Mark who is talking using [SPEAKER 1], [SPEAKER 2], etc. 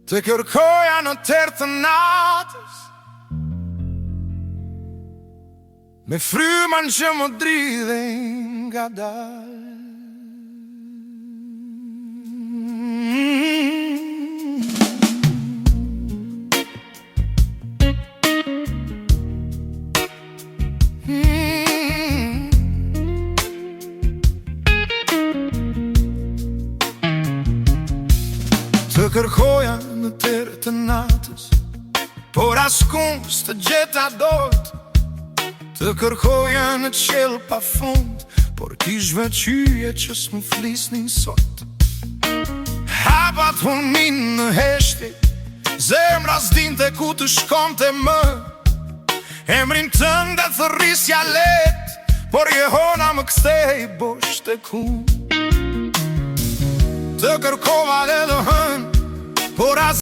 [SPEAKER 1] Të kërkoja në tërë të natës, me frymën që më dridhe nga dalë. Të kërkoja në tërë të natës, por askun s'të gjeta dot. Të kërkoja në qelë pa fund, por ti zhveqyje që s'më flisnin sot. Hapat hulmin në heshti, zemra s'dinte ku të shkonte më. Emrin tënde thërrisja let, por jehona më kthej bosh të ku. Të kërkova dhe dëhën, por as